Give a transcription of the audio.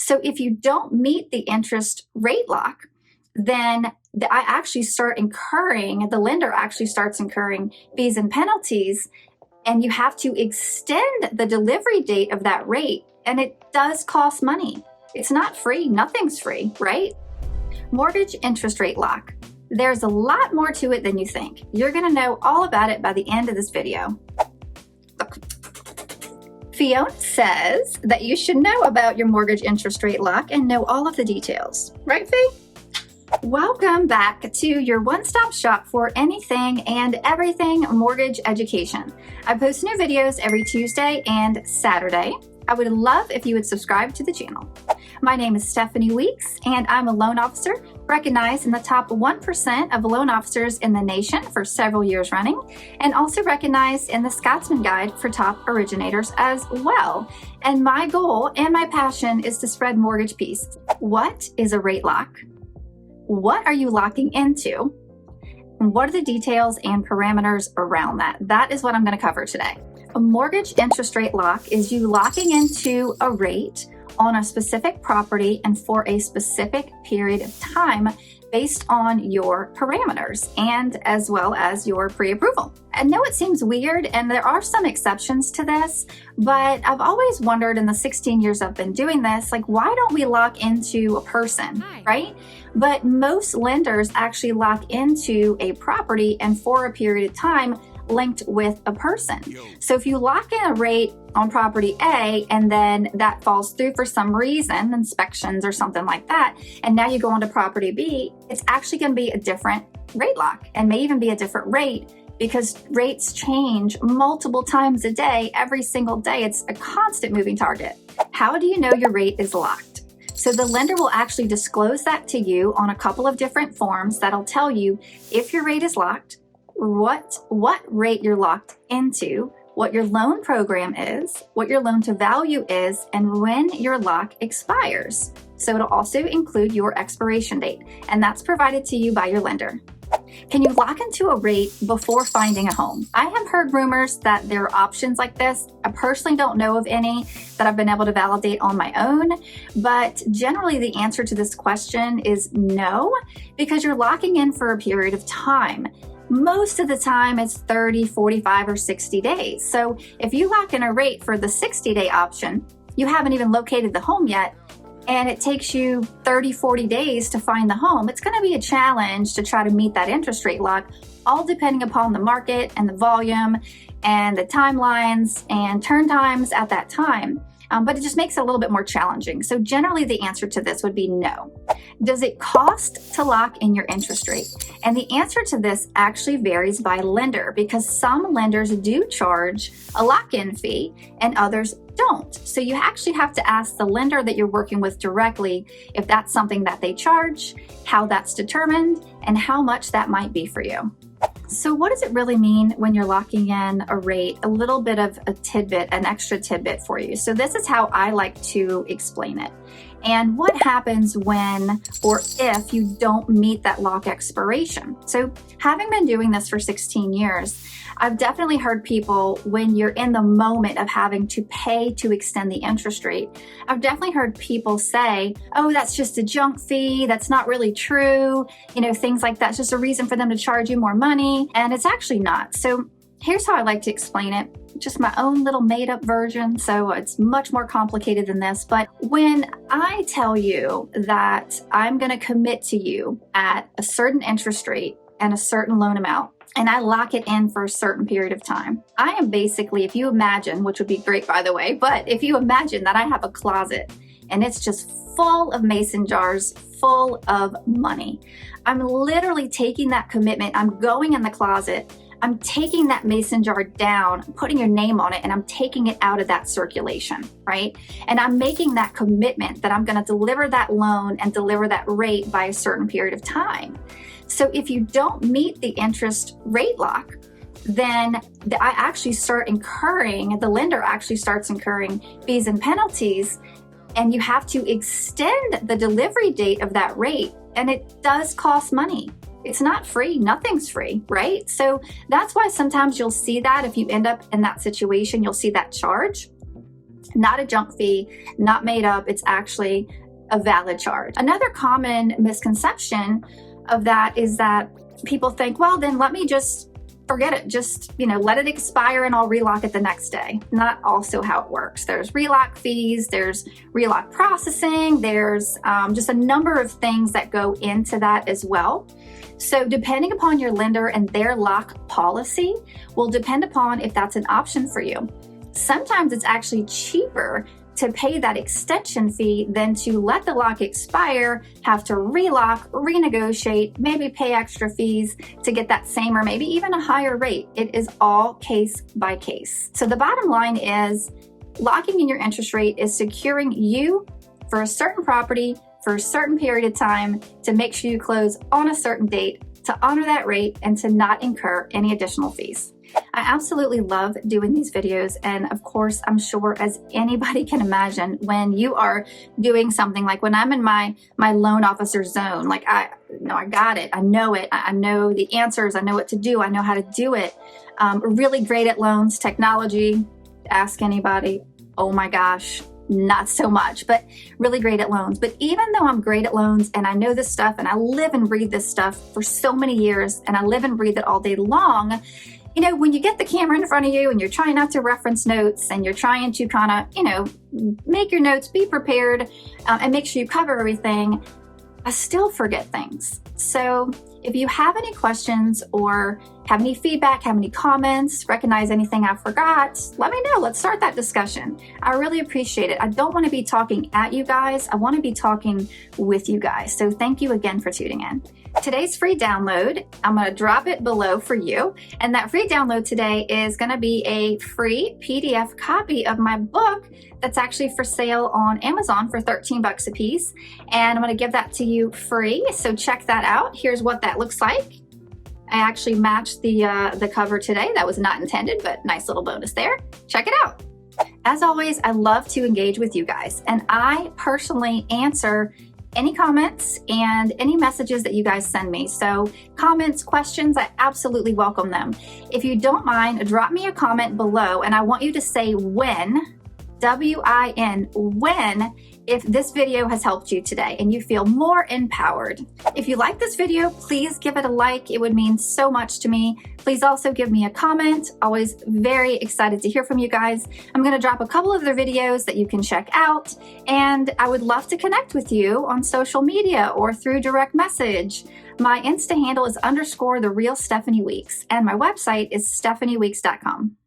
So if you don't meet the interest rate lock, then the lender actually starts incurring fees and penalties, and you have to extend the delivery date of that rate, and it does cost money. It's not free. Nothing's free, right? Mortgage interest rate lock. There's a lot more to it than you think. You're going to know all about it by the end of this video. Fiona says that you should know about your mortgage interest rate lock and know all of the details. Right, Fee? Welcome back to your one-stop shop for anything and everything mortgage education. I post new videos every Tuesday and Saturday. I would love if you would subscribe to the channel. My name is Stephanie Weeks, and I'm a loan officer recognized in the top 1% of loan officers in the nation for several years running, and also recognized in the Scotsman Guide for top originators as well. And my goal and my passion is to spread mortgage peace. What is a rate lock? What are you locking into? And what are the details and parameters around that? That is what I'm going to cover today. A mortgage interest rate lock is you locking into a rate on a specific property and for a specific period of time based on your parameters and as well as your pre-approval. I know it seems weird, and there are some exceptions to this, but I've always wondered in the 16 years I've been doing this, like, why don't we lock into a person, right? But most lenders actually lock into a property and for a period of time linked with a person. So if you lock in a rate on property A and then that falls through for some reason, inspections or something like that, and now you go on to property B, it's actually going to be a different rate lock and may even be a different rate because rates change multiple times a day, every single day. It's a constant moving target. How do you know your rate is locked? So the lender will actually disclose that to you on a couple of different forms that'll tell you if your rate is locked, what rate you're locked into, what your loan program is, what your loan to value is, and when your lock expires. So it'll also include your expiration date, and that's provided to you by your lender. Can you lock into a rate before finding a home? I have heard rumors that there are options like this. I personally don't know of any that I've been able to validate on my own, but generally the answer to this question is no, because you're locking in for a period of time. Most of the time it's 30, 45, or 60 days. So if you lock in a rate for the 60-day option, you haven't even located the home yet, and it takes you 30, 40 days to find the home, it's going to be a challenge to try to meet that interest rate lock, all depending upon the market and the volume and the timelines and turn times at that time. But it just makes it a little bit more challenging. So generally the answer to this would be no. Does it cost to lock in your interest rate? And the answer to this actually varies by lender, because some lenders do charge a lock-in fee and others don't. So you actually have to ask the lender that you're working with directly if that's something that they charge, how that's determined, and how much that might be for you. So what does it really mean when you're locking in a rate? A little bit of a tidbit, an extra tidbit for you. So this is how I like to explain it. And what happens when or if you don't meet that lock expiration? So having been doing this for 16 years, I've definitely heard people, when you're in the moment of having to pay to extend the interest rate, I've definitely heard people say, oh, that's just a junk fee. That's not really true. You know, things like that's just a reason for them to charge you more money. And it's actually not. So here's how I like to explain it. Just my own little made up version. So it's much more complicated than this. But when I tell you that I'm going to commit to you at a certain interest rate and a certain loan amount, and I lock it in for a certain period of time, I am basically, if you imagine, which would be great by the way, but if you imagine that I have a closet and it's just full of mason jars, full of money, I'm literally taking that commitment. I'm going in the closet, I'm taking that mason jar down, putting your name on it, and I'm taking it out of that circulation, right? And I'm making that commitment that I'm going to deliver that loan and deliver that rate by a certain period of time. So if you don't meet the interest rate lock, then the lender actually starts incurring fees and penalties, and you have to extend the delivery date of that rate, and it does cost money. It's not free. Nothing's free, right? So that's why sometimes you'll see that if you end up in that situation, you'll see that charge. Not a junk fee, not made up. It's actually a valid charge. Another common misconception of that is that people think, well, then let me just forget it. Just, let it expire and I'll relock it the next day. Not also how it works. There's relock fees, there's relock processing, there's just a number of things that go into that as well. So depending upon your lender and their lock policy will depend upon if that's an option for you. Sometimes it's actually cheaper to pay that extension fee than to let the lock expire, have to relock, renegotiate, maybe pay extra fees to get that same or maybe even a higher rate. It is all case by case. So the bottom line is locking in your interest rate is securing you for a certain property for a certain period of time to make sure you close on a certain date, to honor that rate, and to not incur any additional fees. I absolutely love doing these videos, and of course, I'm sure as anybody can imagine, when you are doing something like when I'm in my loan officer zone, like I got it, I know it, I know the answers, I know what to do, I know how to do it. Really great at loans, technology, ask anybody, oh my gosh, not so much, but really great at loans. But even though I'm great at loans and I know this stuff and I live and breathe this stuff for so many years and I live and breathe it all day long, when you get the camera in front of you and you're trying not to reference notes and you're trying to kind of, make your notes, be prepared, and make sure you cover everything, I still forget things. So if you have any questions or have any feedback, have any comments, recognize anything I forgot, let me know. Let's start that discussion. I really appreciate it. I don't want to be talking at you guys. I want to be talking with you guys. So thank you again for tuning in. Today's free download, I'm going to drop it below for you. And that free download today is going to be a free PDF copy of my book that's actually for sale on Amazon for $13 a piece. And I'm going to give that to you free. So check that out. Here's what that looks like. I actually matched the cover today. That was not intended, but nice little bonus there. Check it out. As always, I love to engage with you guys, and I personally answer any comments and any messages that you guys send me. So comments, questions, I absolutely welcome them. If you don't mind, drop me a comment below, and I want you to say when, W-I-N, when, if this video has helped you today and you feel more empowered. If you like this video, please give it a like. It would mean so much to me. Please also give me a comment. Always very excited to hear from you guys. I'm going to drop a couple of other videos that you can check out, and I would love to connect with you on social media or through direct message. My Insta handle is _the real Stephanie Weeks, and my website is stephanieweeks.com.